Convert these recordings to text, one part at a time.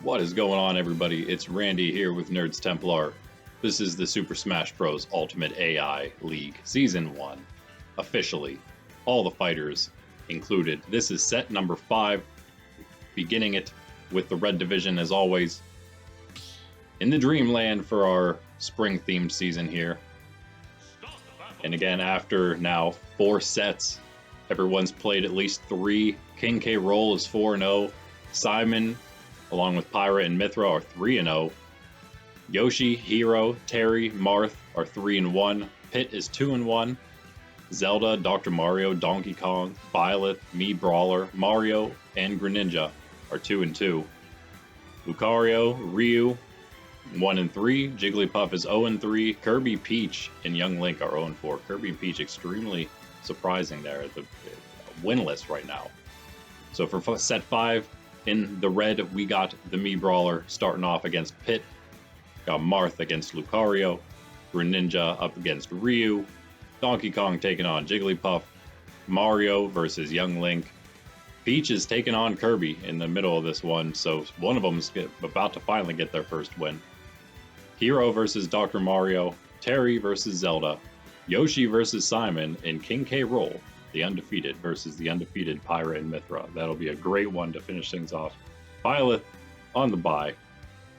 What is going on, everybody? It's Randy here with Nerds Templar. This is the Super Smash Bros. Ultimate AI League Season 1. Officially, all the fighters included. This is set number 5, beginning it with the Red Division as always, in the Dreamland for our spring-themed season here. And again, after now 4 sets, everyone's played at least 3. King K Rool is 4-0. Simon, along with Pyra and Mythra, are 3-0. Yoshi, Hero, Terry, Marth are 3-1. Pit is 2-1. Zelda, Dr. Mario, Donkey Kong, Byleth, Brawler, Mario, and Greninja are 2-2. Lucario, Ryu, 1-3. Jigglypuff is 0-3. Kirby, Peach, and Young Link are 0-4. Kirby and Peach extremely surprising there at the winless right now. So for set 5, in the red, we got the Brawler starting off against Pit. Got Marth against Lucario. Greninja up against Ryu. Donkey Kong taking on Jigglypuff. Mario versus Young Link. Peach is taking on Kirby in the middle of this one, so one of them is about to finally get their first win. Hero versus Dr. Mario. Terry versus Zelda. Yoshi versus Simon. And King K Rool, the undefeated, versus the undefeated Pyra and Mythra. That'll be a great one to finish things off. Byleth on the bye.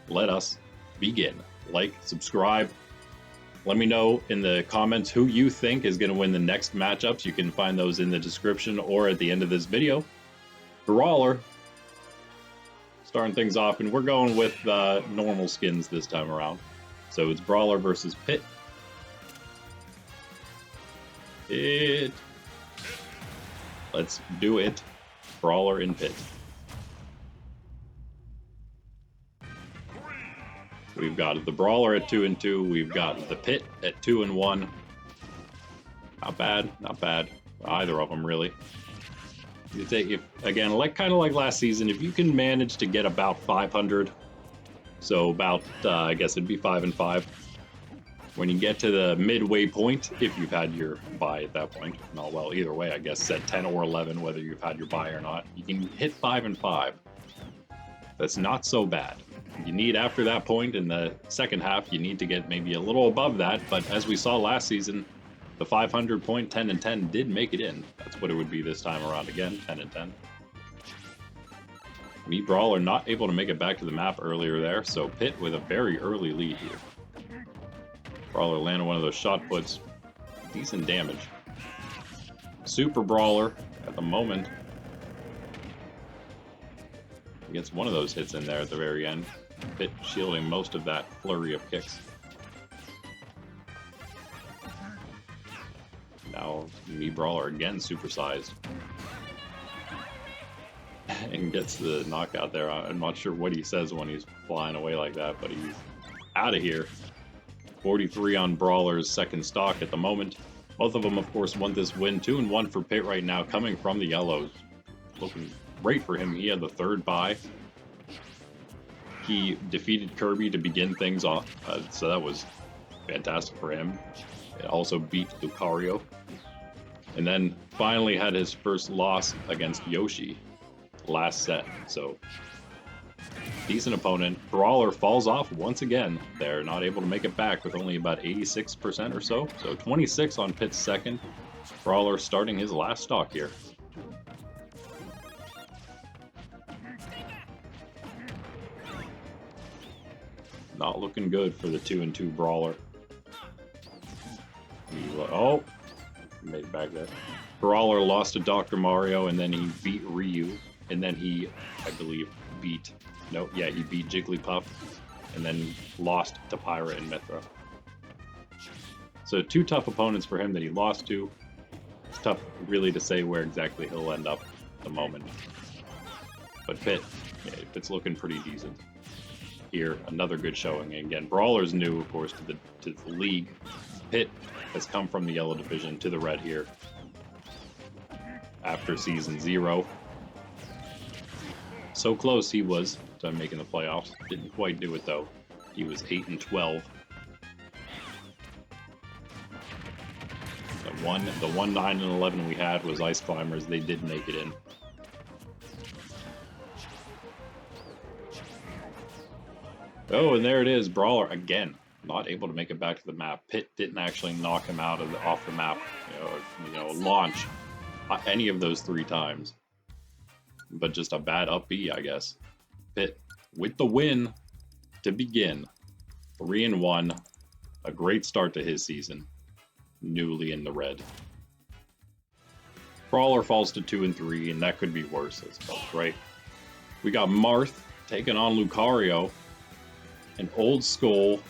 Let us begin. Like, subscribe. Let me know in the comments who you think is going to win the next matchups. You can find those in the description or at the end of this video. Brawler, starting things off, and we're going with normal skins this time around. So it's Brawler versus Pit. Let's do it. Brawler and Pit. We've got the Brawler at 2-2. We've got the Pit at 2-1. Not bad, not bad. Either of them, really. You take, again, kind of like last season, if you can manage to get about 500, so about, I guess it'd be 5-5. When you get to the midway point, if you've had your bye at that point, no, well, either way, I guess set 10 or 11, whether you've had your bye or not, you can hit 5-5. That's not so bad. You need, after that point in the second half, you need to get maybe a little above that, but as we saw last season, the 500 point 10-10 did make it in. That's what it would be this time around again, 10-10. Brawler not able to make it back to the map earlier there, so Pit with a very early lead here. Brawler landed one of those shot puts. Decent damage. Super Brawler at the moment. He gets one of those hits in there at the very end. Pit shielding most of that flurry of kicks. Now, Brawler again supersized. And gets the knockout there. I'm not sure what he says when he's flying away like that, but he's out of here. 43 on Brawler's second stock at the moment. Both of them, of course, want this win. 2-1 for Pit right now, coming from the yellows. Looking great for him. He had the third bye. He defeated Kirby to begin things off, so that was fantastic for him. It also beat Lucario. And then finally had his first loss against Yoshi last set. So, decent opponent. Brawler falls off once again. They're not able to make it back with only about 86% or so. So 26 on Pit's second. Brawler starting his last stock here. Not looking good for the 2-2 Brawler. Oh, made it back there. Brawler lost to Dr. Mario, and then he beat Ryu, and then he, I believe, he beat Jigglypuff, and then lost to Pyra and Mythra. So 2 tough opponents for him that he lost to. It's tough really to say where exactly he'll end up at the moment. But Pit's looking pretty decent. Here, another good showing. And again, Brawler's new, of course, to the league. Pit has come from the yellow division to the red here after season 0. So close he was to making the playoffs. Didn't quite do it though. He was 8-12. The 1-9-11 we had was Ice Climbers. They did make it in. Oh, and there it is. Brawler again, not able to make it back to the map. Pit didn't actually knock him out of off the map. Launch any of those 3 times. But just a bad up B, I guess. Pit with the win to begin. 3-1. A great start to his season. Newly in the red. Brawler falls to 2-3, and that could be worse, I suppose, right? We got Marth taking on Lucario. An old school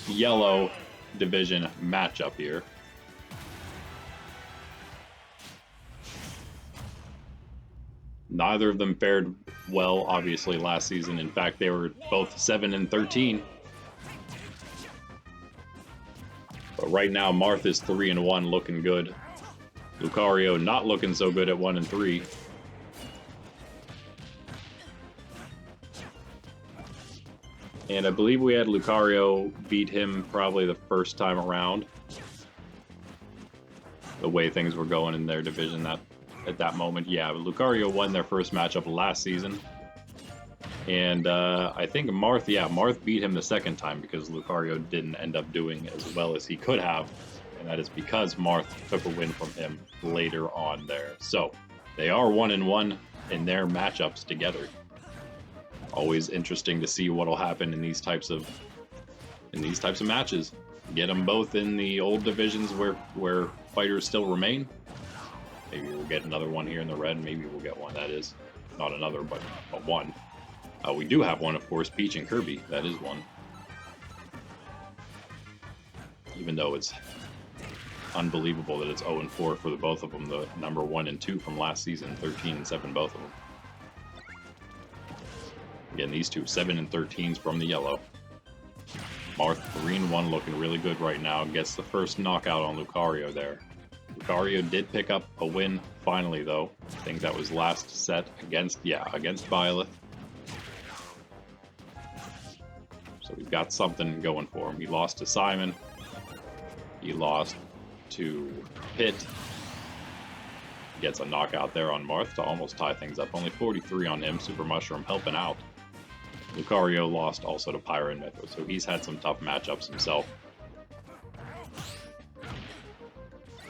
yellow division matchup here. Neither of them fared well, obviously, last season. In fact, they were both 7-13. But right now, Marth is 3-1, looking good. Lucario not looking so good at 1-3. And I believe we had Lucario beat him probably the first time around. The way things were going in their division at that moment. Yeah, Lucario won their first matchup last season. And I think Marth beat him the second time because Lucario didn't end up doing as well as he could have. And that is because Marth took a win from him later on there. So they are 1-1 in their matchups together. Always interesting to see what'll happen in these types of matches. Get them both in the old divisions where fighters still remain. Maybe we'll get another one here in the red. Maybe we'll get one. That is not another, but a one. We do have one, of course, Peach and Kirby. That is one. Even though it's unbelievable that it's 0-4 for the both of them. The number 1 and 2 from last season, 13-7 both of them. Again, these two 7-13s from the yellow. Marth 3-1, looking really good right now. Gets the first knockout on Lucario there. Lucario did pick up a win finally, though. I think that was last set against Byleth. So we've got something going for him. He lost to Simon. He lost to Pit. Gets a knockout there on Marth to almost tie things up. Only 43 on him. Super Mushroom helping out. Lucario lost also to Pyra and Mewtwo, so he's had some tough matchups himself.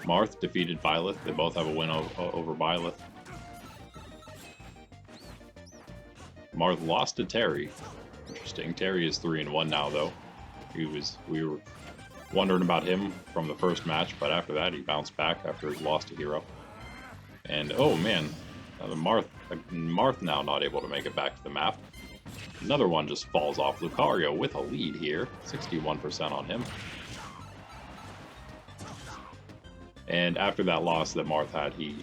Marth defeated Byleth. They both have a win over Byleth. Marth lost to Terry. Interesting. Terry is 3-1 now, though. We were wondering about him from the first match, but after that he bounced back after he lost to Hero. And oh man, Marth now not able to make it back to the map. Another one just falls off. Lucario with a lead here, 61% on him. And after that loss that Marth had, he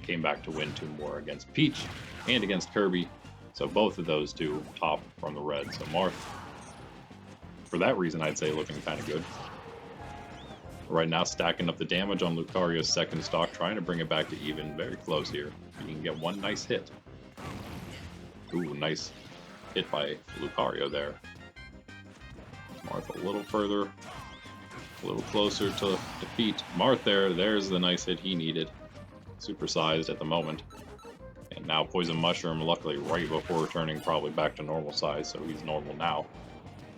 came back to win 2 more against Peach and against Kirby. So both of those two top from the red. So Marth, for that reason, I'd say looking kind of good. Right now, stacking up the damage on Lucario's second stock, trying to bring it back to even. Very close here. You can get one nice hit. Ooh, nice hit by Lucario there. Marth a little further, a little closer to defeat. Marth there's the nice hit he needed. Supersized at the moment. And now Poison Mushroom, luckily right before returning probably back to normal size, so he's normal now.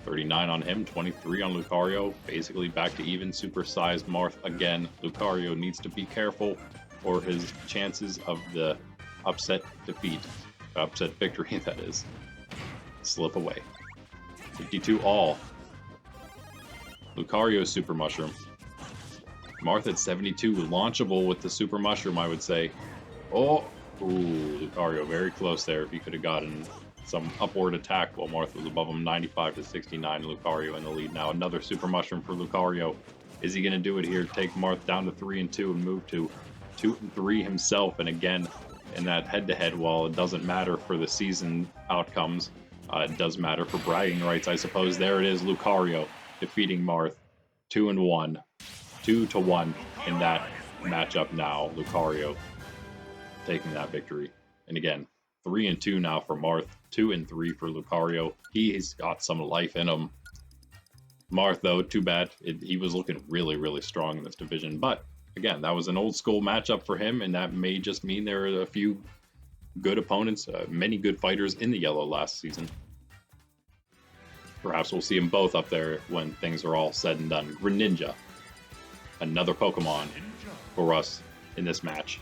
39 on him, 23 on Lucario, basically back to even. Supersized Marth again. Lucario needs to be careful or his chances of the upset victory, that is, slip away. 52 all. Lucario Super Mushroom. Marth at 72, launchable with the Super Mushroom, I would say. Oh, ooh, Lucario very close there. If he could have gotten some upward attack while Marth was above him, 95-69. Lucario in the lead now. Another Super Mushroom for Lucario. Is he going to do it here? Take Marth down to 3-2 and move to 2-3 himself. And again, in that head-to-head, while it doesn't matter for the season outcomes, it does matter for bragging rights, I suppose. There it is, Lucario defeating Marth 2-1, 2-1 in that matchup now. Lucario taking that victory. And again, 3-2 now for Marth, 2-3 for Lucario. He's got some life in him. Marth, though, too bad. He was looking really, really strong in this division. But again, that was an old school matchup for him, and that may just mean there are a few good opponents, many good fighters in the yellow last season. Perhaps we'll see them both up there when things are all said and done. Greninja, another Pokemon for us in this match.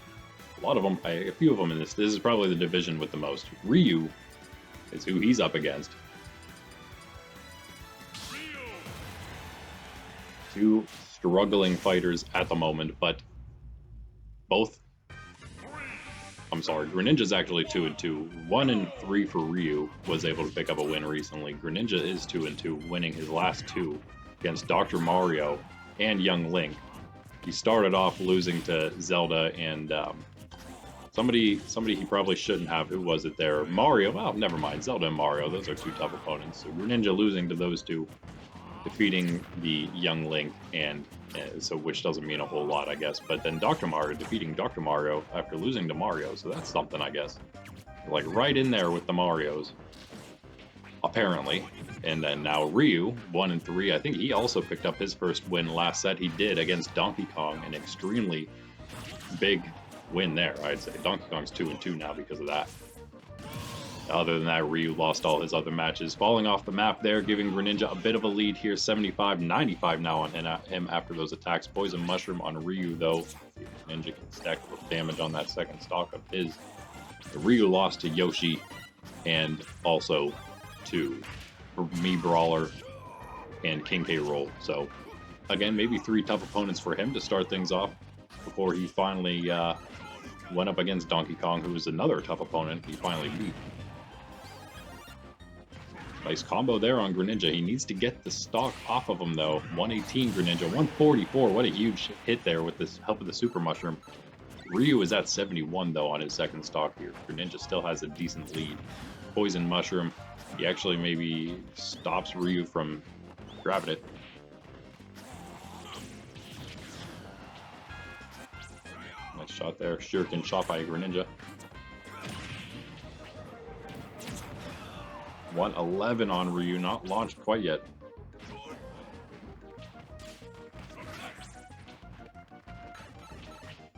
A lot of them, a few of them in this. This is probably the division with the most. Ryu is who he's up against. Two struggling fighters at the moment, but both. I'm sorry, Greninja's actually 2-2. 1-3 for Ryu was able to pick up a win recently. Greninja is 2-2, winning his last two against Dr. Mario and Young Link. He started off losing to Zelda and somebody he probably shouldn't have. Who was it there? Mario. Well, never mind. Zelda and Mario. Those are two tough opponents. So Greninja losing to those two, defeating the Young Link, and so which doesn't mean a whole lot, I guess. But then Dr. Mario defeating Dr. Mario after losing to Mario. So that's something, I guess. Like right in there with the Marios, apparently. And then now Ryu, 1-3. I think he also picked up his first win last set. He did against Donkey Kong, an extremely big win there, I'd say. Donkey Kong's 2-2 now because of that. Other than that, Ryu lost all his other matches. Falling off the map there, giving Greninja a bit of a lead here. 75-95 now on him after those attacks. Poison Mushroom on Ryu, though. See if Greninja can stack a little damage on that second stock of his. Ryu lost to Yoshi and also to Brawler and King K Rool. So, again, maybe three tough opponents for him to start things off before he finally went up against Donkey Kong, who was another tough opponent he finally beat. Nice combo there on Greninja. He needs to get the stock off of him, though. 118 Greninja, 144. What a huge hit there with this help of the Super Mushroom. Ryu is at 71, though, on his second stock here. Greninja still has a decent lead. Poison Mushroom. He actually maybe stops Ryu from grabbing it. Nice shot there. Shuriken shot by Greninja. 111 on Ryu, not launched quite yet.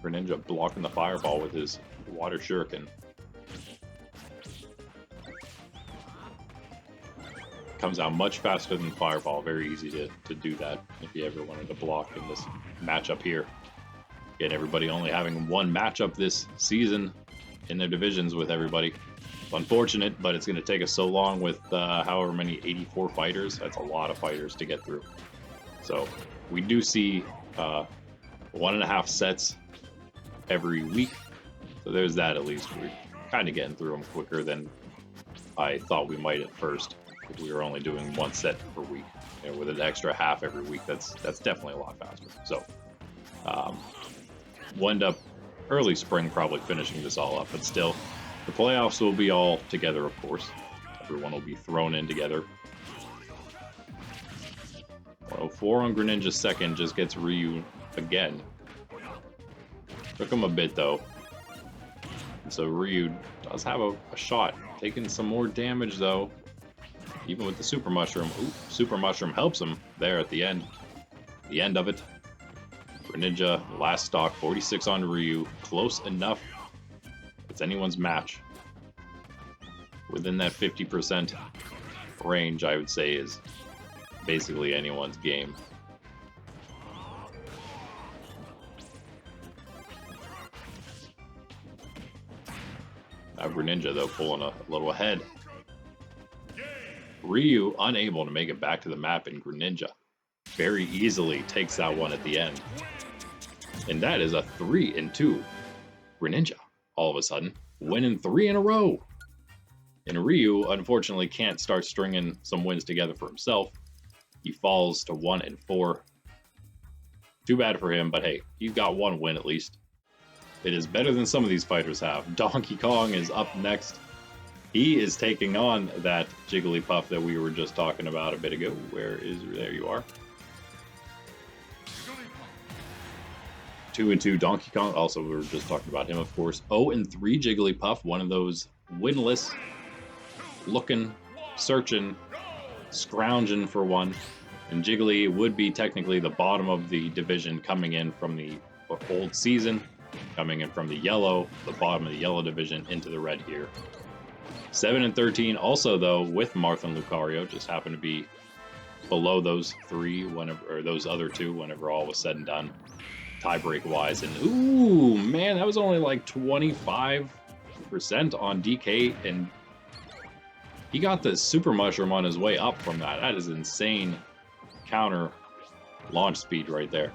Greninja blocking the fireball with his water shuriken. Comes out much faster than fireball. Very easy to do that if you ever wanted to block in this matchup here. Again, everybody only having one matchup this season in their divisions with everybody. Unfortunate, but it's going to take us so long with however many 84 fighters. That's a lot of fighters to get through. So we do see 1.5 sets every week. So there's that at least. We're kind of getting through them quicker than I thought we might at first. If we were only doing one set per week, you know, with an extra half every week, that's definitely a lot faster. So we'll end up early spring probably finishing this all up, but still. The playoffs will be all together, of course. Everyone will be thrown in together. 104 on Greninja's second, just gets Ryu again. Took him a bit, though. And so Ryu does have a shot. Taking some more damage, though. Even with the Super Mushroom. Ooh, Super Mushroom helps him there at the end. The end of it. Greninja, last stock, 46 on Ryu. Close enough. It's anyone's match. Within that 50% range, I would say, is basically anyone's game. Now Greninja, though, pulling a little ahead. Ryu unable to make it back to the map, and Greninja very easily takes that one at the end. And that is a 3-2 Greninja. All of a sudden, winning 3 in a row. And Ryu, unfortunately, can't start stringing some wins together for himself. He falls to 1-4. Too bad for him, but hey, he's got one win at least. It is better than some of these fighters have. Donkey Kong is up next. He is taking on that Jigglypuff that we were just talking about a bit ago. There you are. 2-2 Donkey Kong. Also, we were just talking about him, of course. 0-3 Jigglypuff, one of those winless, looking, searching, scrounging for one. And Jiggly would be technically the bottom of the division, coming in from the old season, coming in from the yellow, the bottom of the yellow division into the red here. 7 and 13 also, though, with Marth and Lucario, just happened to be below those three whenever, or those other two whenever all was said and done, tiebreak wise. And ooh, man, that was only like 25% on DK, and he got the Super Mushroom on his way up from that. That is insane counter launch speed right there.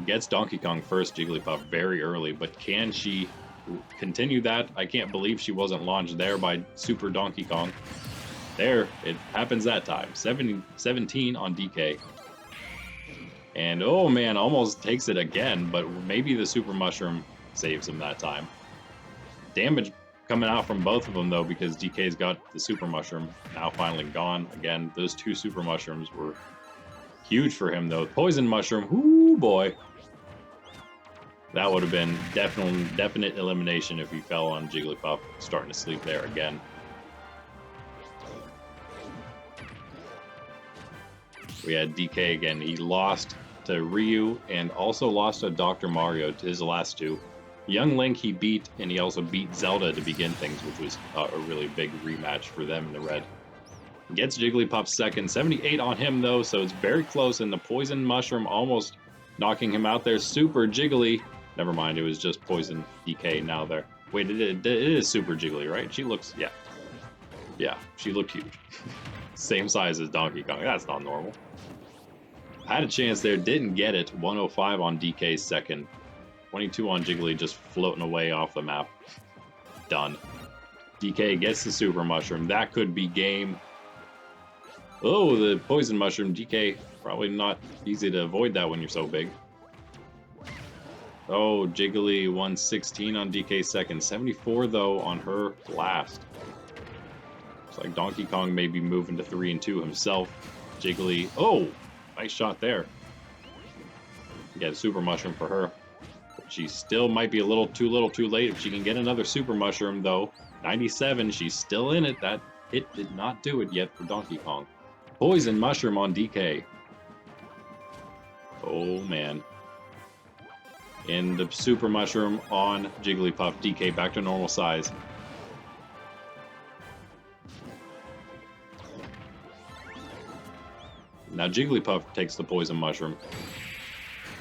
Gets Donkey Kong first, Jigglypuff, very early, but can she continue that? I can't believe she wasn't launched there by Super Donkey Kong. There, it happens that time. 17 on DK. And oh man, almost takes it again, but maybe the Super Mushroom saves him that time. Damage coming out from both of them though, because DK's got the Super Mushroom now finally gone. Again, those two Super Mushrooms were huge for him though. Poison Mushroom, ooh boy. That would have been definite elimination if he fell on Jigglypuff, starting to sleep there again. We had DK again. He lost to Ryu and also lost to Dr. Mario, to his last two. Young Link he beat, and he also beat Zelda to begin things, which was a really big rematch for them in the red. Gets Jigglypuff second, 78 on him though, so it's very close, and the Poison Mushroom almost knocking him out there. Super Jiggly. Never mind, it was just Poison DK now there. Wait, it is Super Jiggly, right? She looks, yeah. Yeah, she looked huge. Same size as Donkey Kong. That's not normal. Had a chance there, didn't get it. 105 on DK's second. 22 on Jiggly, just floating away off the map. Done. DK gets the Super Mushroom. That could be game. Oh, the Poison Mushroom. DK, probably not easy to avoid that when you're so big. Oh, Jiggly 116 on DK second. 74 though on her last. Looks like Donkey Kong may be moving to 3 and 2 himself. Jiggly, oh, nice shot there. Get a Super Mushroom for her. But she still might be a little too late. If she can get another Super Mushroom though. 97, she's still in it. That hit did not do it yet for Donkey Kong. Poison Mushroom on DK. Oh man. And the Super Mushroom on Jigglypuff. DK back to normal size. Now Jigglypuff takes the Poison Mushroom.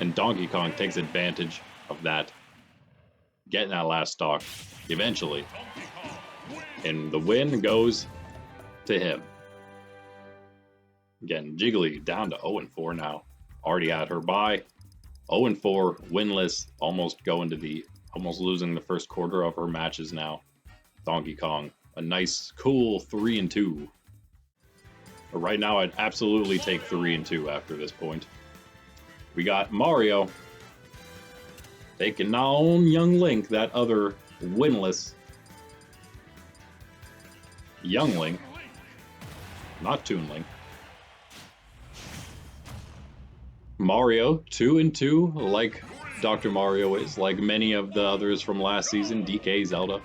And Donkey Kong takes advantage of that. Getting that last stock eventually. And the win goes to him. Again, Jiggly down to 0-4 now. Already had her bye. 0-4, winless, almost losing the first quarter of her matches now. Donkey Kong, a nice, cool 3 and 2. But right now, I'd absolutely take 3 and 2 after this point. We got Mario taking on Young Link, that other winless Young Link, not Toon Link. Mario 2 and 2, like Dr. Mario is, like many of the others from last season. DK, Zelda.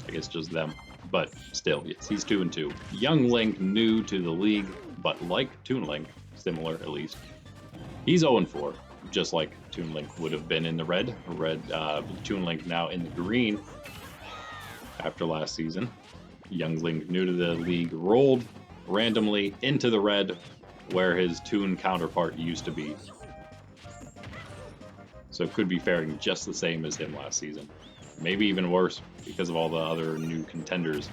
I guess just them, but still, yes, he's 2 and 2. Young Link, new to the league, but like Toon Link, similar at least. He's 0-4, just like Toon Link would have been in the red. Toon Link now in the green after last season. Young Link, new to the league, rolled randomly into the red, where his Toon counterpart used to be. So it could be faring just the same as him last season. Maybe even worse because of all the other new contenders.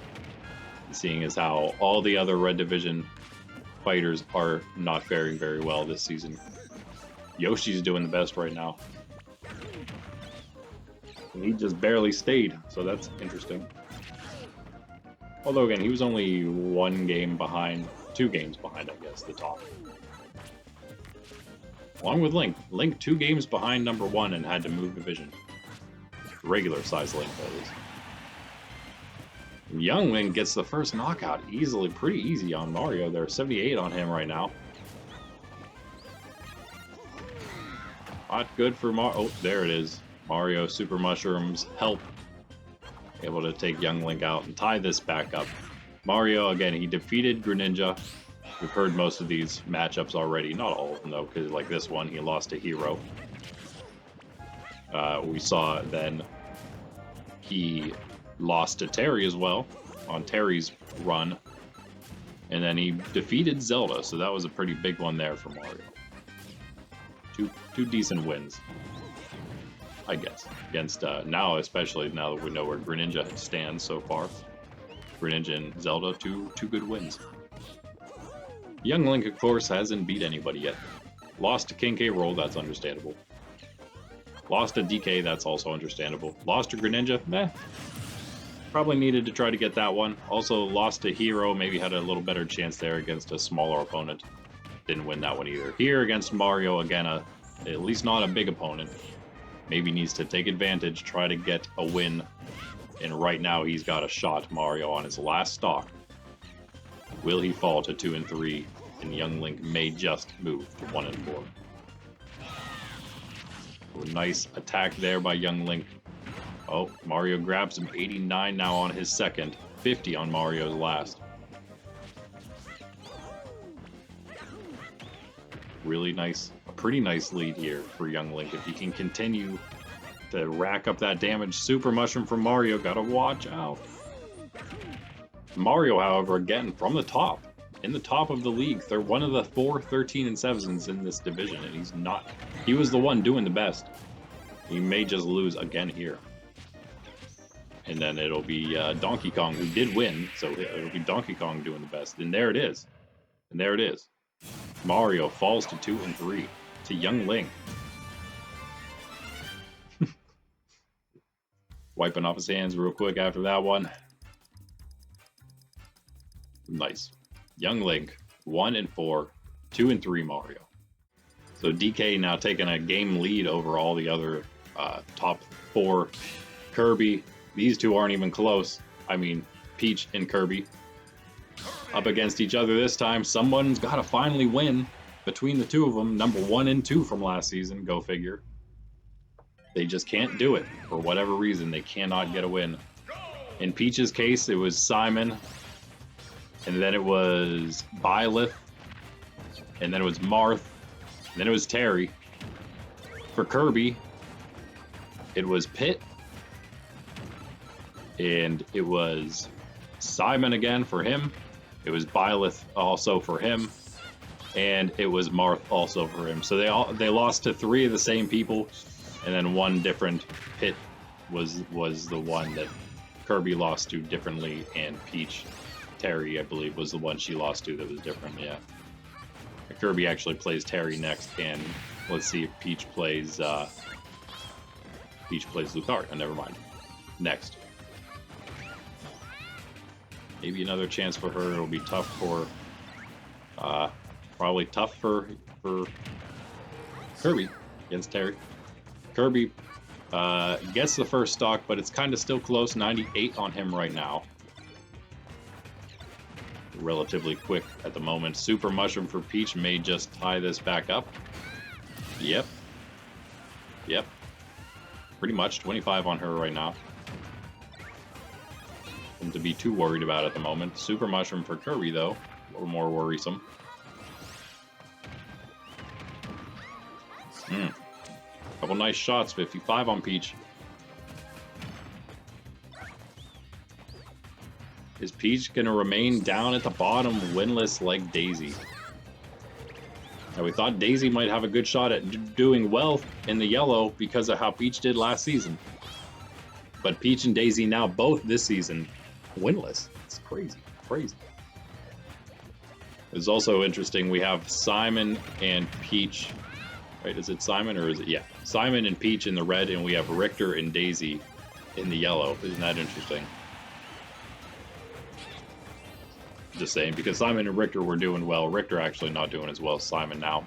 Seeing as how all the other Red Division fighters are not faring very well this season. Yoshi's doing the best right now. And he just barely stayed, so that's interesting. Although again, he was only 1 game behind, 2 games behind, I guess, the top. Along with Link. Link 2 games behind number 1 and had to move division. Regular size Link, that is. Young Link gets the first knockout easily, pretty easy on Mario there. 78 on him right now. Not good for Mario. Oh, there it is. Mario Super Mushrooms help. Able to take Young Link out and tie this back up. Mario, again, he defeated Greninja. We've heard most of these matchups already. Not all of them, though, because like this one, he lost to Hero. We saw then he lost to Terry as well on Terry's run. And then he defeated Zelda, so that was a pretty big one there for Mario. Two decent wins, I guess, against now, especially now that we know where Greninja stands so far. Greninja and Zelda, two good wins. Young Link, of course, hasn't beat anybody yet. Lost to King K Rool, that's understandable. Lost to DK, that's also understandable. Lost to Greninja, meh. Probably needed to try to get that one. Also lost to Hero, maybe had a little better chance there against a smaller opponent. Didn't win that one either. Here against Mario, again, at least not a big opponent. Maybe needs to take advantage, try to get a win. And right now he's got a shot, Mario, on his last stock. Will he fall to 2 and 3? And Young Link may just move to 1 and 4. A nice attack there by Young Link. Oh, Mario grabs him. 89 now on his second. 50 on Mario's last. Really nice, a pretty nice lead here for Young Link. If he can continue to rack up that damage. Super Mushroom from Mario, gotta watch out. Mario, however, again, from the top. In the top of the league. They're one of the 4 13 and 7s in this division, and he's not. He was the one doing the best. He may just lose again here. And then it'll be Donkey Kong, who did win, so it'll be Donkey Kong doing the best. And there it is. And there it is. Mario falls to 2 and 3 to Young Link. Wiping off his hands real quick after that one. Nice. Young Link, 1 and 4, 2 and 3 Mario. So DK now taking a game lead over all the other top 4. Kirby, these two aren't even close. I mean, Peach and Kirby up against each other this time. Someone's got to finally win between the two of them. Number 1 and 2 from last season, go figure. They just can't do it. For whatever reason, they cannot get a win. In Peach's case, it was Simon. And then it was Byleth. And then it was Marth. And then it was Terry. For Kirby, it was Pit. And it was Simon again for him. It was Byleth also for him. And it was Marth also for him. So they lost to 3 of the same people. And then one different. Pit was the one that Kirby lost to differently. And Peach, Terry, I believe, was the one she lost to that was different, yeah. Kirby actually plays Terry next, and let's see if Peach plays Lucario. Never mind. Next. Maybe another chance for her. It'll be tough for, probably tough for Kirby against Terry. Kirby gets the first stock, but it's kind of still close. 98 on him right now. Relatively quick at the moment. Super Mushroom for Peach may just tie this back up. Yep. Pretty much 25 on her right now. Nothing to be too worried about at the moment. Super Mushroom for Kirby, though. A little more worrisome. Couple nice shots. 55 on Peach. Is Peach going to remain down at the bottom, winless like Daisy? Now, we thought Daisy might have a good shot at doing well in the yellow because of how Peach did last season. But Peach and Daisy now both this season winless. It's crazy. It's also interesting, we have Simon and Peach. Right, is it Simon or is it? Yeah. Simon and Peach in the red, and we have Richter and Daisy in the yellow. Isn't that interesting? Just saying, because Simon and Richter were doing well. Richter actually not doing as well as Simon now.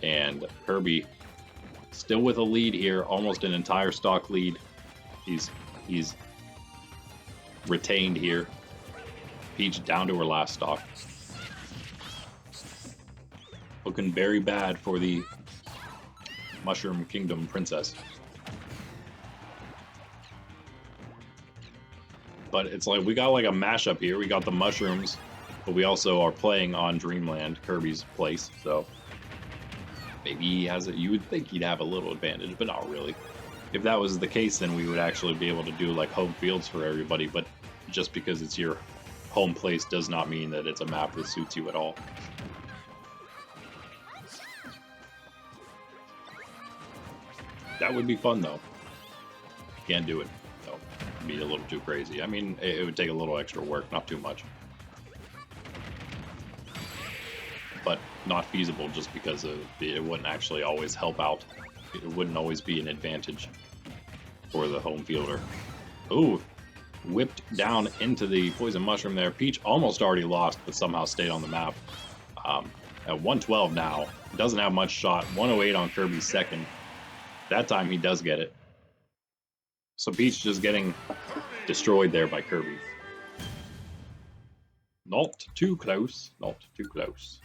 And Kirby still with a lead here, almost an entire stock lead. He's retained here. Peach down to her last stock. Looking very bad for the Mushroom Kingdom Princess. But it's like we got like a mashup here. We got the mushrooms, but we also are playing on Dreamland, Kirby's place. So maybe he has it. You would think he'd have a little advantage, but not really. if that was the case, then we would actually be able to do like home fields for everybody, but just because it's your home place does not mean that it's a map that suits you at all. That would be fun though. Can't do it though. It'd be a little too crazy. I mean, it would take a little extra work, not too much. But not feasible just because it wouldn't actually always help out. It wouldn't always be an advantage for the home fielder. Ooh, whipped down into the poison mushroom there. Peach almost already lost, but somehow stayed on the map. At 112 now, doesn't have much shot. 108 on Kirby's second. That time he does get it. So Peach just getting destroyed there by Kirby. Not too close. Not too close.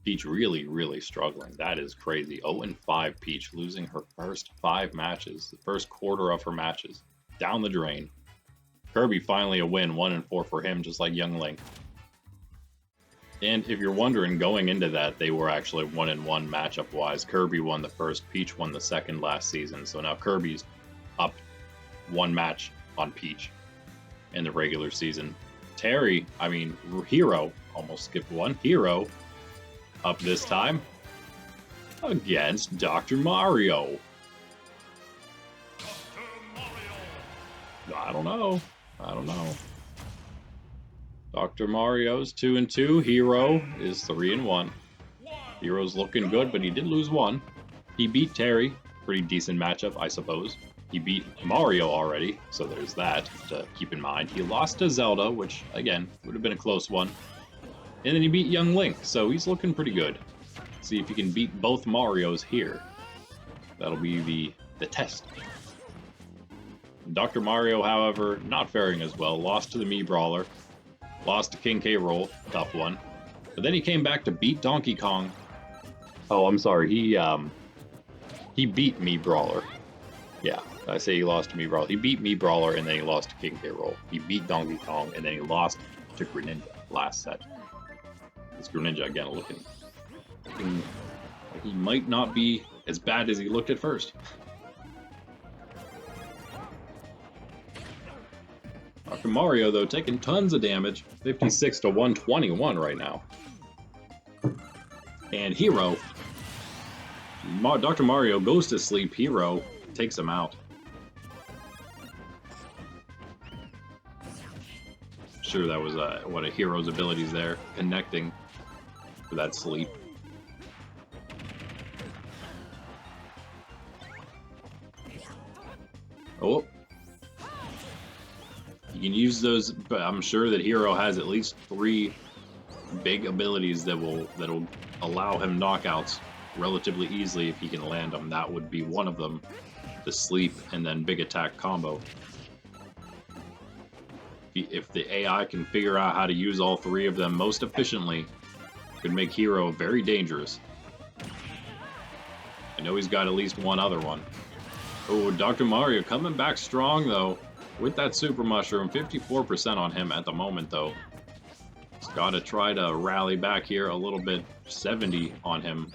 Peach really, really struggling. That is crazy. 0-5 Peach, losing her first 5 matches. The first quarter of her matches. Down the drain. Kirby finally a win. 1-4 for him, just like Young Link. And if you're wondering, going into that, they were actually 1-1 matchup-wise. Kirby won the first, Peach won the second last season. So now Kirby's up 1 match on Peach in the regular season. Hero, almost skipped one. Hero up this time against Dr. Mario. I don't know. Dr. Mario's 2-2. Hero is 3-1. Hero's looking good, but he did lose 1. He beat Terry. Pretty decent matchup, I suppose. He beat Mario already, so there's that to keep in mind. He lost to Zelda, which, again, would have been a close one. And then he beat Young Link, so he's looking pretty good. See if he can beat both Marios here. That'll be the test. Dr. Mario, however, not faring as well. Lost to the Mii Brawler. Lost to King K Rool, tough one. But then he came back to beat Donkey Kong. Oh, I'm sorry, he beat Mii Brawler. Yeah, I say he lost to Mii Brawler. He beat Mii Brawler and then he lost to King K Rool. He beat Donkey Kong and then he lost to Greninja last set. This Greninja again looking like he might not be as bad as he looked at first. Dr. Mario, though, taking tons of damage. 56 to 121 right now. And Hero. Dr. Mario goes to sleep. Hero takes him out. Sure, that was one of Hero's abilities there, connecting for that sleep. Oh. You can use those, but I'm sure that Hero has at least 3 big abilities that'll allow him knockouts relatively easily if he can land them. That would be one of them, the sleep and then big attack combo. If the AI can figure out how to use all 3 of them most efficiently, could make Hero very dangerous. I know he's got at least one other one. Oh, Dr. Mario coming back strong though. With that Super Mushroom, 54% on him at the moment, though. He's got to try to rally back here a little bit. 70 on him.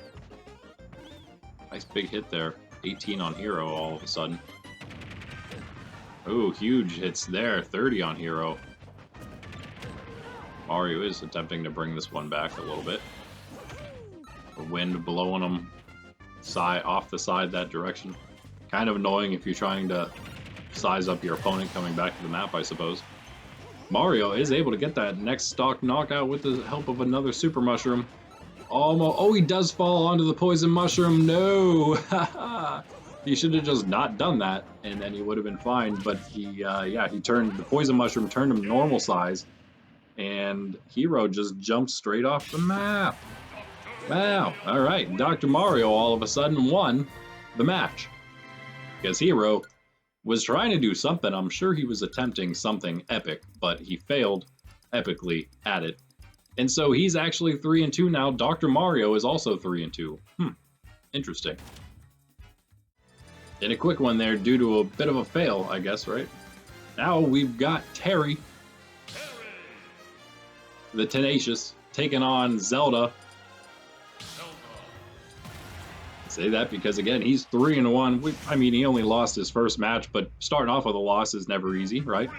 Nice big hit there. 18 on Hero all of a sudden. Ooh, huge hits there. 30 on Hero. Mario is attempting to bring this one back a little bit. The wind blowing him off the side that direction. Kind of annoying if you're trying to size up your opponent coming back to the map, I suppose. Mario is able to get that next stock knockout with the help of another Super Mushroom. Almost. Oh, he does fall onto the Poison Mushroom. No! He should have just not done that, and then he would have been fine. But he turned the Poison Mushroom, turned him normal size, and Hero just jumped straight off the map. Wow! All right, Dr. Mario all of a sudden won the match because Hero was trying to do something. I'm sure he was attempting something epic, but he failed epically at it. And so he's actually 3-2 now. Dr. Mario is also 3-2. Interesting. And a quick one there due to a bit of a fail, I guess, right? Now we've got Terry, the Tenacious, taking on Zelda. Say that because, again, he's 3-1. I mean, he only lost his first match, but starting off with a loss is never easy, right?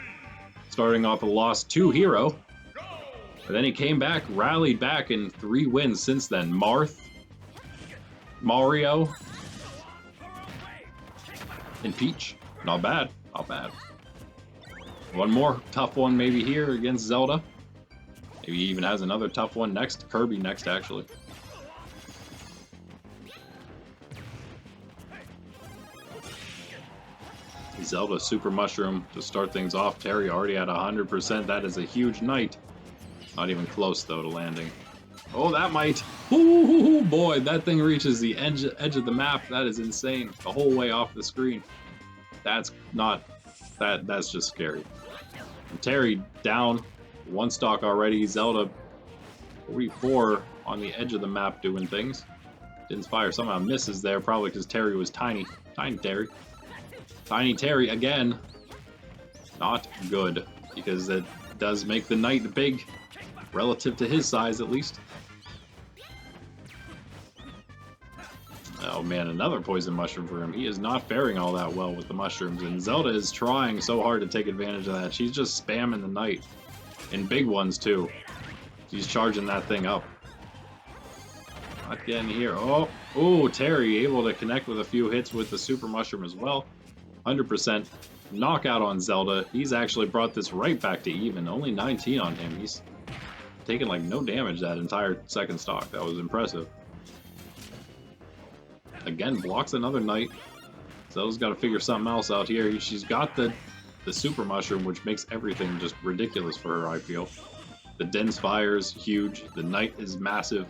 Starting off with a loss to Hero. And then he came back, rallied back, in 3 wins since then. Marth, Mario, and Peach. Not bad, not bad. One more tough one maybe here against Zelda. Maybe he even has another tough one next. Kirby next, actually. Zelda Super Mushroom to start things off. Terry already at 100%. That is a huge night. Not even close, though, to landing. Oh, that might. Ooh, boy, that thing reaches the edge of the map. That is insane. The whole way off the screen. That's not... That's just scary. And Terry down. 1 stock already. Zelda 44 on the edge of the map doing things. Didn't fire. Somehow misses there. Probably because Terry was tiny. Tiny Terry. Tiny Terry again. Not good. Because it does make the knight big. Relative to his size, at least. Oh man, another poison mushroom for him. He is not faring all that well with the mushrooms. And Zelda is trying so hard to take advantage of that. She's just spamming the knight. And big ones, too. She's charging that thing up. Not getting here. Oh, Terry able to connect with a few hits with the super mushroom as well. 100% knockout on Zelda. He's actually brought this right back to even. Only 19 on him. He's taken like no damage that entire second stock. That was impressive. Again, blocks another knight. Zelda's got to figure something else out here. She's got the super mushroom, which makes everything just ridiculous for her, I feel. The dense fire is huge. The knight is massive.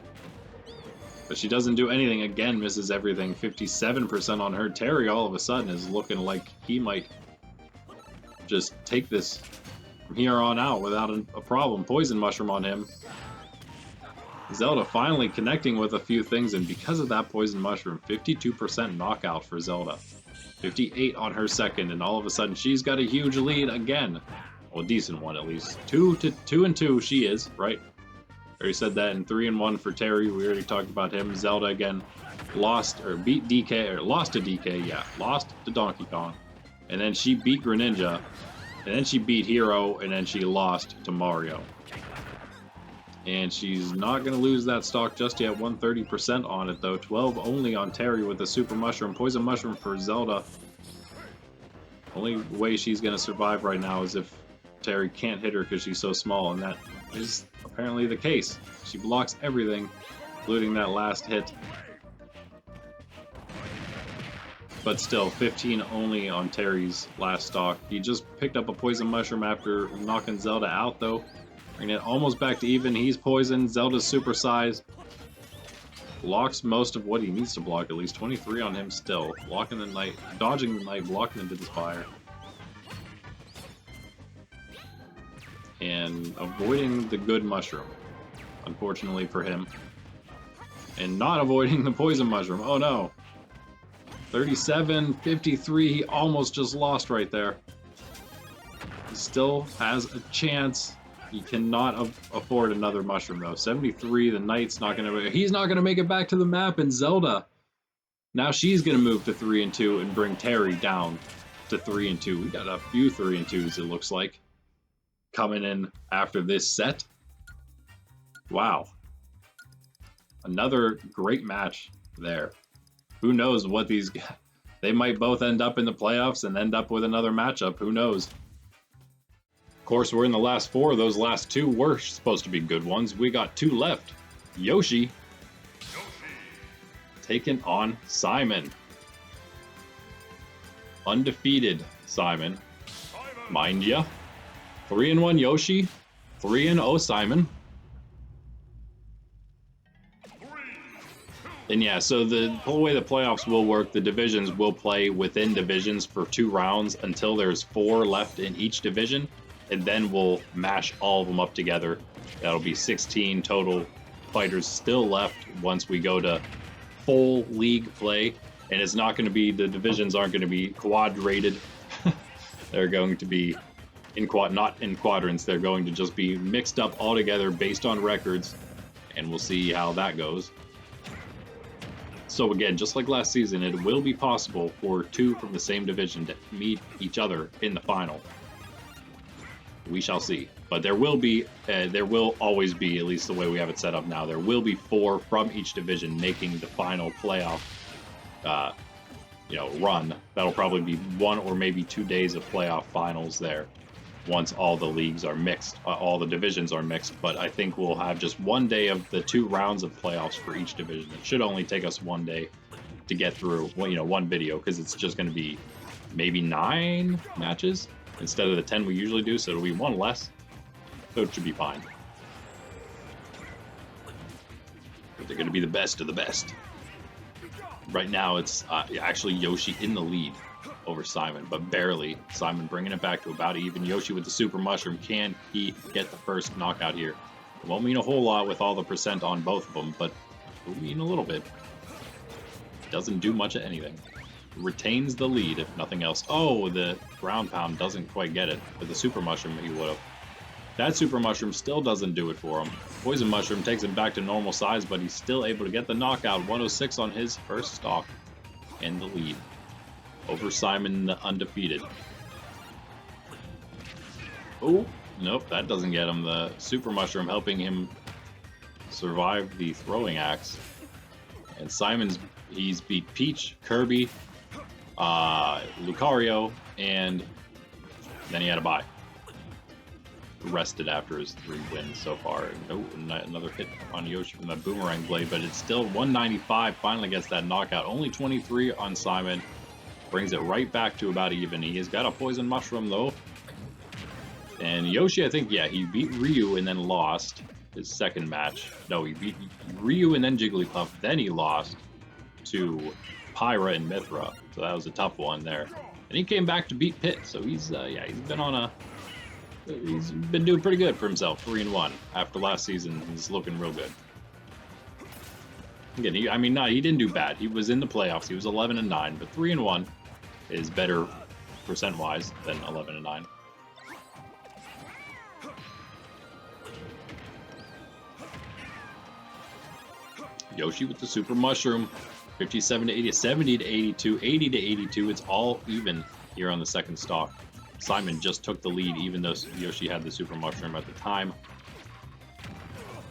But she doesn't do anything. Again, misses everything. 57% on her. Terry all of a sudden is looking like he might just take this from here on out without a problem. Poison mushroom on him. Zelda finally connecting with a few things, and because of that poison mushroom, 52% knockout for Zelda. 58 on her second, and all of a sudden she's got a huge lead again. Well, a decent one at least. 2-2 she is, right? Already said that. And 3-1 for Terry. We already talked about him. Zelda again lost to DK, yeah. Lost to Donkey Kong. And then she beat Greninja. And then she beat Hero, and then she lost to Mario. And she's not going to lose that stock just yet. 130% on it, though. 12 only on Terry with the Super Mushroom. Poison Mushroom for Zelda. Only way she's going to survive right now is if Terry can't hit her because she's so small, and that is apparently the case. She blocks everything, including that last hit. But still, 15 only on Terry's last stock. He just picked up a Poison Mushroom after knocking Zelda out, though. Bringing it almost back to even. He's poisoned. Zelda's super size. Blocks most of what he needs to block, at least 23 on him still. Blocking the knight, dodging the knight, blocking into the fire. And avoiding the good mushroom, unfortunately for him. And not avoiding the poison mushroom. Oh no. 37, 53, he almost just lost right there. He still has a chance. He cannot afford another mushroom though. 73, the knight's not gonna, he's not gonna make it back to the map, and Zelda, now she's gonna move to 3-2 and bring Terry down to 3-2. We got a few 3-2s, it looks like, coming in after this set. Wow. Another great match there. Who knows what these guys, they might both end up in the playoffs and end up with another matchup. Who knows? Of course, we're in the last 4. Those last 2 were supposed to be good ones. We got 2 left. Yoshi taking on Simon. Undefeated Simon. Mind ya. 3-1 Yoshi. 3-0 Simon. And yeah, so the whole way the playoffs will work, the divisions will play within divisions for 2 rounds until there's 4 left in each division, and then we'll mash all of them up together. That'll be 16 total fighters still left once we go to full league play, and it's not going to be, the divisions aren't going to be quadrated. They're going to be not in quadrants. They're going to just be mixed up all together based on records, and we'll see how that goes. So again, just like last season, it will be possible for two from the same division to meet each other in the final. We shall see. But there will always be, at least the way we have it set up now, there will be 4 from each division making the final playoff, run. That'll probably be 1 or maybe 2 days of playoff finals there. Once all the leagues are mixed, all the divisions are mixed, but I think we'll have just 1 day of the 2 rounds of playoffs for each division. It should only take us 1 day to get through, one video, because it's just going to be maybe 9 matches instead of the 10 we usually do, so it'll be 1 less. So it should be fine. But they're going to be the best of the best. Right now, it's actually Yoshi in the lead over Simon, but barely. Simon bringing it back to about even. Yoshi with the Super Mushroom. Can he get the first knockout here? It won't mean a whole lot with all the percent on both of them, but it'll mean a little bit. Doesn't do much of anything. Retains the lead, if nothing else. Oh, the ground pound doesn't quite get it. With the Super Mushroom, he would have. That Super Mushroom still doesn't do it for him. Poison Mushroom takes him back to normal size, but he's still able to get the knockout. 106 on his first stock. And the lead. Over Simon, the undefeated. Oh, nope, that doesn't get him. The Super Mushroom helping him survive the throwing axe. And he's beat Peach, Kirby, Lucario, and then he had a bye. Rested after his 3 wins so far. Oh, another hit on Yoshi from that boomerang blade, but it's still 195. Finally gets that knockout. Only 23 on Simon. Brings it right back to about even. He has got a poison mushroom though. And Yoshi, I think, yeah, he beat Ryu and then lost his second match. No, he beat Ryu and then Jigglypuff. Then he lost to Pyra and Mythra. So that was a tough one there. And he came back to beat Pit. So he's been doing pretty good for himself. 3-1 after last season. He's looking real good. Again, he didn't do bad. He was in the playoffs. He was 11-9, but 3-1 is better percent-wise than 11-9. Yoshi with the Super Mushroom. 57 to 80, 70 to 82, 80 to 82. It's all even here on the second stock. Simon just took the lead, even though Yoshi had the Super Mushroom at the time.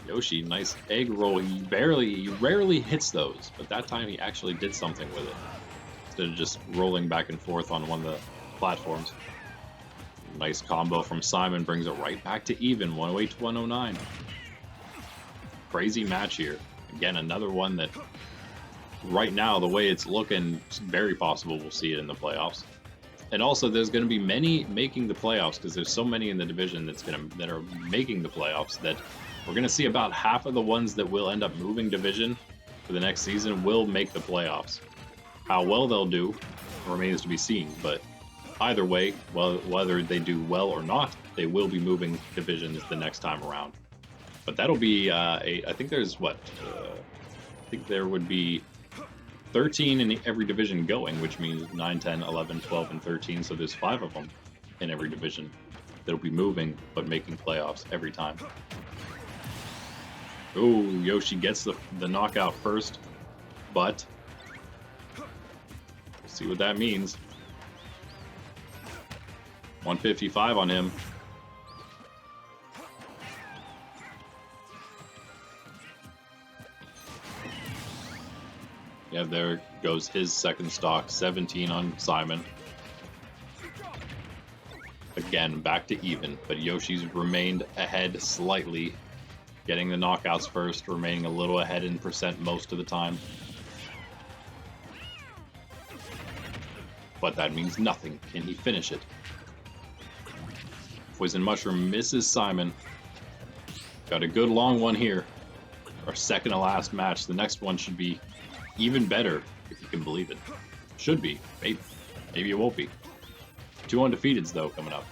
Yoshi, nice egg roll. He rarely hits those, but that time he actually did something with it. Instead of just rolling back and forth on one of the platforms. Nice combo from Simon, brings it right back to even, 108 to 109. Crazy match here. Again, another one that right now, the way it's looking, it's very possible we'll see it in the playoffs. And also, there's going to be many making the playoffs, because there's so many in the division that are making the playoffs that we're going to see about half of the ones that will end up moving division for the next season will make the playoffs. How well they'll do remains to be seen, but either way, whether they do well or not, they will be moving divisions the next time around. But that'll be, I think there's I think there would be 13 in every division going, which means 9, 10, 11, 12, and 13, so there's 5 of them in every division that'll be moving, but making playoffs every time. Oh, Yoshi gets the knockout first, but see what that means. 155 on him. Yeah, there goes his second stock, 17 on Simon. Again, back to even, but Yoshi's remained ahead slightly. Getting the knockouts first, remaining a little ahead in percent most of the time. But that means nothing. Can he finish it? Poison Mushroom misses Simon. Got a good long one here. Our second to last match. The next one should be even better, if you can believe it. Should be. Maybe it won't be. 2 undefeateds, though, coming up.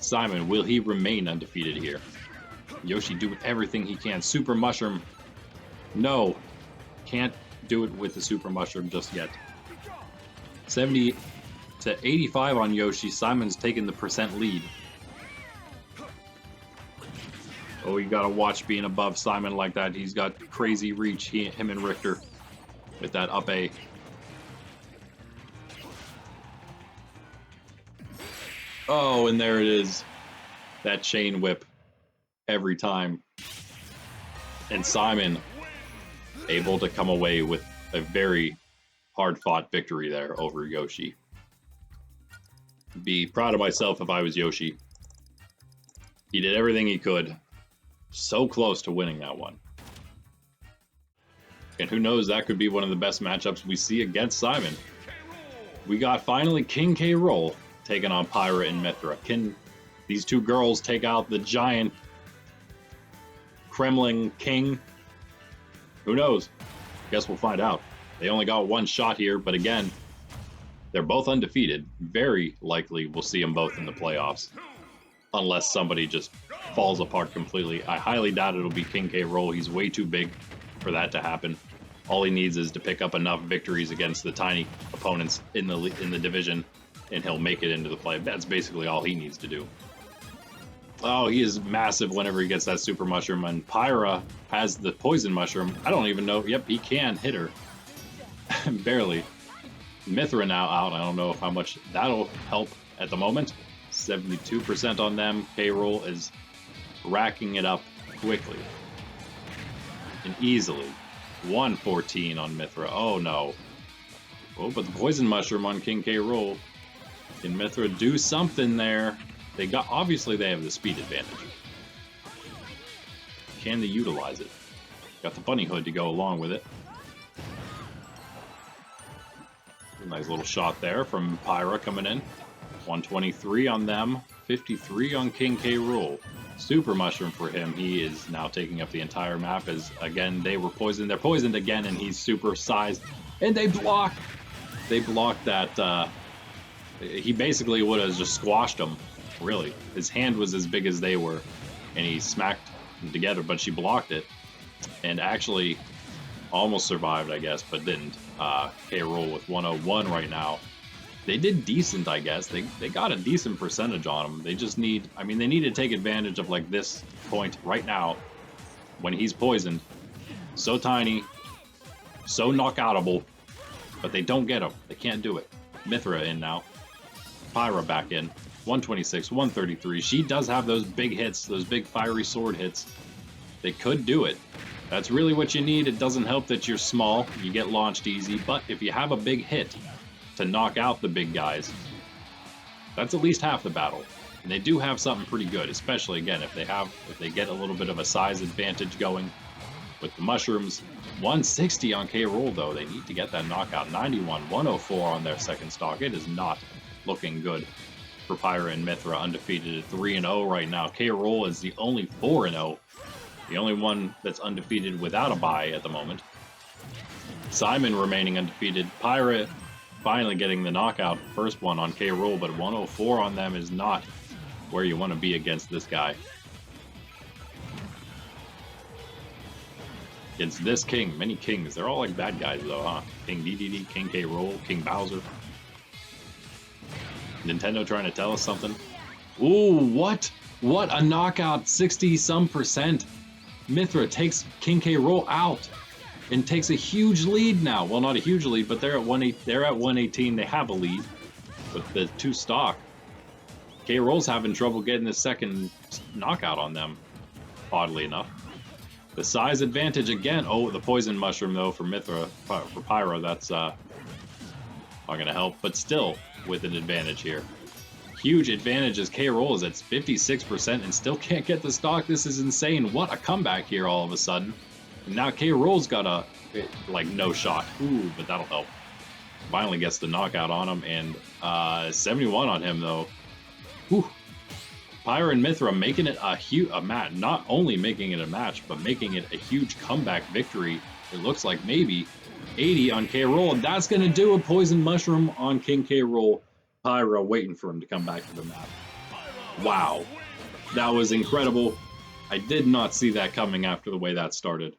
Simon, will he remain undefeated here? Yoshi doing everything he can. Super Mushroom. No. Can't do it with the Super Mushroom just yet. 70 to 85 on Yoshi. Simon's taking the percent lead. Oh, you gotta watch being above Simon like that. He's got crazy reach, him and Richter. with that up A. Oh, and there it is. That chain whip every time. And Simon able to come away with a very hard-fought victory there over Yoshi. Be proud of myself if I was Yoshi. He did everything he could. So close to winning that one. And who knows, that could be one of the best matchups we see against Simon. We got finally King K Rool taking on Pyra and Mythra. Can these two girls take out the giant Kremlin king? Who knows? Guess we'll find out. They only got one shot here, but again, they're both undefeated. Very likely we'll see them both in the playoffs. Unless somebody just falls apart completely. I highly doubt it'll be King K Rool. He's way too big for that to happen. All he needs is to pick up enough victories against the tiny opponents in the division, and he'll make it into the play. That's basically all he needs to do. Oh, he is massive whenever he gets that super mushroom, and Pyra has the poison mushroom. I don't even know. Yep, he can hit her. Barely. Mythra now out. I don't know how much that'll help at the moment. 72% on them. K Rool is racking it up quickly and easily. 114 on Mythra. Oh no. Oh, but the poison mushroom on King K Rool. Can Mythra do something there? Obviously they have the speed advantage. Can they utilize it? Got the bunny hood to go along with it. Nice little shot there from Pyra coming in. 123 on them, 53 on King K Rool. Super mushroom for him. He is now taking up the entire map as, again, they were poisoned. They're poisoned again, and he's super sized. And they block. They blocked that. He basically would have just squashed them, really. His hand was as big as they were, and he smacked them together, but she blocked it. And actually almost survived, I guess, but didn't. K Rool with 101 right now. They did decent, I guess. They got a decent percentage on him. They just need, I mean, they need to take advantage of like this point right now when he's poisoned. So tiny, so knockoutable, but they don't get him. They can't do it. Mythra in now. Pyra back in. 126, 133. She does have those big hits, those big fiery sword hits. They could do it. That's really what you need. It doesn't help that you're small. You get launched easy, but if you have a big hit to knock out the big guys, that's at least half the battle. And they do have something pretty good, especially again if they get a little bit of a size advantage going with the mushrooms. 160 on K Rool though. They need to get that knockout. 91, 104 on their second stock. It is not looking good for Pyra and Mythra, undefeated at 3-0 right now. K Rool is the only 4-0. The only one that's undefeated without a bye at the moment. Simon remaining undefeated. Pyra finally getting the knockout, first one on K Rool, but 104 on them is not where you want to be against this guy. Against this king, many kings. They're all like bad guys though, huh? King Diddy, King K Rool, King Bowser. Nintendo trying to tell us something. Ooh, what? What a knockout, 60-some%. Mythra takes King K Rool out and takes a huge lead now. Well, not a huge lead, but they're at 118. They have a lead with the two stock. K Rool's having trouble getting the second knockout on them, oddly enough. The size advantage again. Oh, the poison mushroom though for Mythra, for Pyra, that's not gonna help, but still with an advantage here. Huge advantage as K Rool is at 56% and still can't get the stock. This is insane. What a comeback here all of a sudden. And now K Rool's got a, like, no shot. Ooh, but that'll help. Finally gets the knockout on him, and 71 on him, though. Whew. Pyra and Mythra making it a match. Not only making it a match, but making it a huge comeback victory. It looks like maybe 80 on K Rool, and that's going to do a poison mushroom on King K Rool. Pyra waiting for him to come back to the map. Wow. That was incredible. I did not see that coming after the way that started.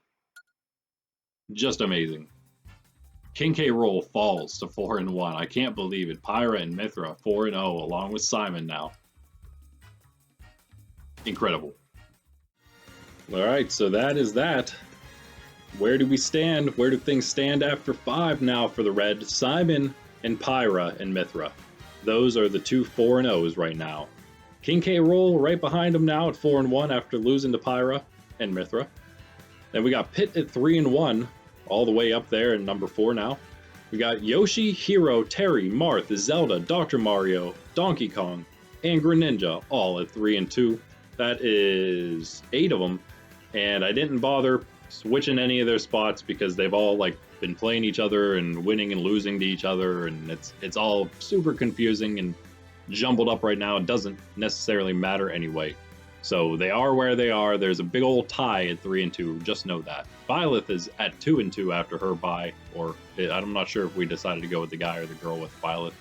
Just amazing. King K Rool falls to 4-1. I can't believe it. Pyra and Mythra 4-0 along with Simon now. Incredible. Alright, so that is that. where do we stand? Where do things stand after 5 now for the red? Simon and Pyra and Mythra. Those are the two 4-0s right now. King K Rool right behind him now at 4-1 after losing to Pyra and Mythra. Then we got Pit at 3-1, all the way up there in number 4 now. We got Yoshi, Hero, Terry, Marth, Zelda, Dr. Mario, Donkey Kong, and Greninja, all at 3-2. That is 8 of them, and I didn't bother switching any of their spots because they've all like been playing each other and winning and losing to each other, and it's all super confusing and jumbled up right now. It doesn't necessarily matter anyway. So they are where they are. There's a big old tie at 3-2. Just know that. Byleth is at 2-2 after her bye, or I'm not sure if we decided to go with the guy or the girl with Byleth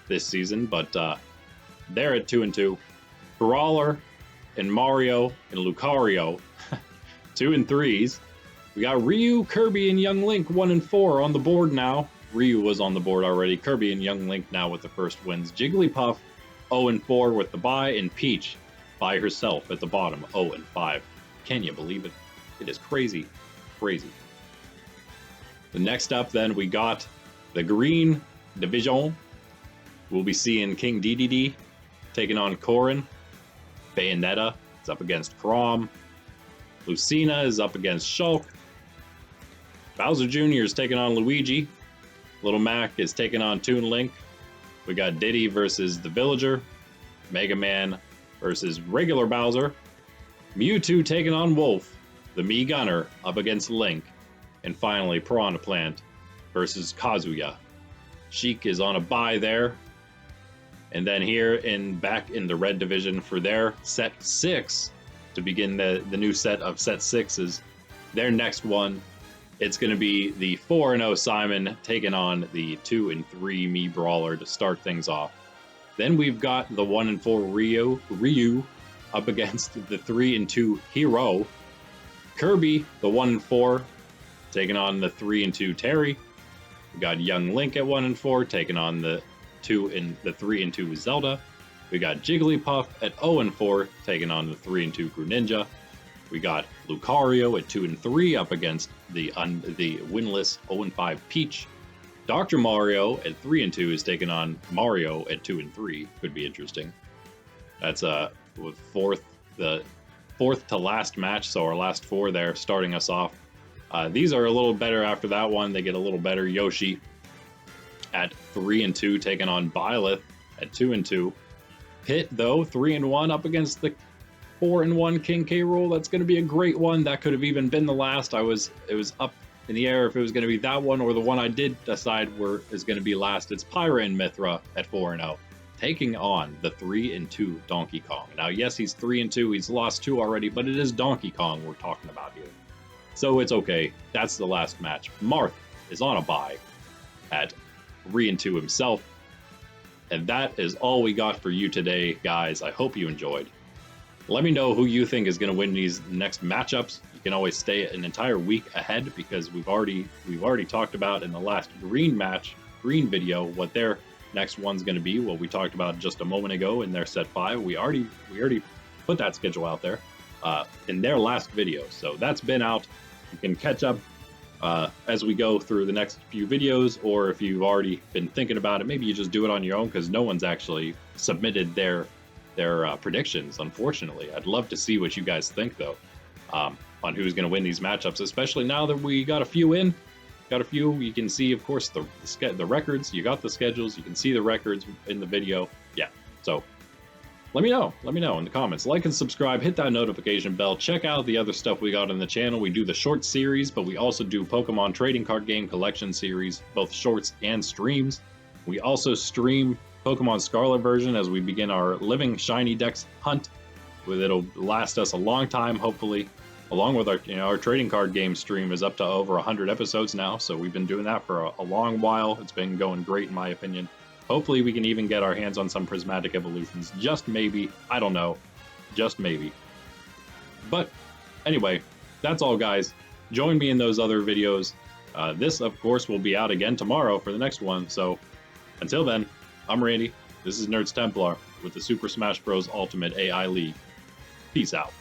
this season, but they're at 2-2. Brawler and Mario and Lucario, 2-3s. We got Ryu, Kirby, and Young Link 1-4 on the board now. Ryu was on the board already. Kirby and Young Link now with the first wins. Jigglypuff 0-4 with the bye, and Peach by herself at the bottom 0-5. Can you believe it? It is crazy, crazy. The next up then we got the Green Division. We'll be seeing King Dedede taking on Corrin. Bayonetta is up against Chrom. Lucina is up against Shulk. Bowser Jr. is taking on Luigi. Little Mac is taking on Toon Link. We got Diddy versus the Villager. Mega Man versus regular Bowser. Mewtwo taking on Wolf. The Mii Gunner up against Link. And finally, Piranha Plant versus Kazuya. Sheik is on a bye there. And then here back in the red division for their set 6 to begin the new set of set 6s. Their next one, it's going to be the 4-0 Simon taking on the 2-3 Mii Brawler to start things off. Then we've got the 1-4 Ryu up against the 3-2 Hero. Kirby, the 1-4, taking on the 3-2 Terry. We got Young Link at 1-4, taking on the 3-2 Zelda. We got Jigglypuff at 0-4, taking on the 3-2 Greninja. We got Lucario at 2-3 up against the winless 0-5 Peach. Dr. Mario at 3-2 is taking on Mario at 2-3. Could be interesting. That's with the fourth to last match, so our last 4 there starting us off. These are a little better after that one. They get a little better. Yoshi at 3-2 taking on Byleth at 2-2. Pit though 3-1 up against the 4-1 King K Rool. That's going to be a great one. That could have even been the last. It was up in the air if it was going to be that one or the one I did decide is going to be last. It's Pyra and Mythra at 4-0, taking on the 3-2 Donkey Kong. Now, yes, he's 3-2. He's lost 2 already, but it is Donkey Kong we're talking about here. So it's okay. That's the last match. Marth is on a bye at 3-2 himself. And that is all we got for you today, guys. I hope you enjoyed. Let me know who you think is going to win these next matchups. You can always stay an entire week ahead because we've already talked about in the last green video what their next one's going to be. What we talked about just a moment ago in their set 5. We already put that schedule out there in their last video. So that's been out. You can catch up as we go through the next few videos, or if you've already been thinking about it, maybe you just do it on your own because no one's actually submitted their predictions, unfortunately. I'd love to see what you guys think, though, on who's going to win these matchups, especially now that we got a few in. You can see, of course, the records. You got the schedules. You can see the records in the video. Yeah, so let me know in the comments. Like and subscribe, hit that notification bell. Check out the other stuff we got on the channel. We do the short series, but we also do Pokemon trading card game collection series, both shorts and streams. We also stream Pokemon Scarlet version as we begin our living shiny dex hunt. It'll last us a long time, hopefully. Along with our trading card game stream is up to over 100 episodes now, so we've been doing that for a long while. It's been going great in my opinion. Hopefully we can even get our hands on some prismatic evolutions. Just maybe. I don't know. Just maybe. But anyway, that's all, guys. Join me in those other videos. This, of course, will be out again tomorrow for the next one. So until then, I'm Randy. This is Nerds Templar with the Super Smash Bros. Ultimate AI League. Peace out.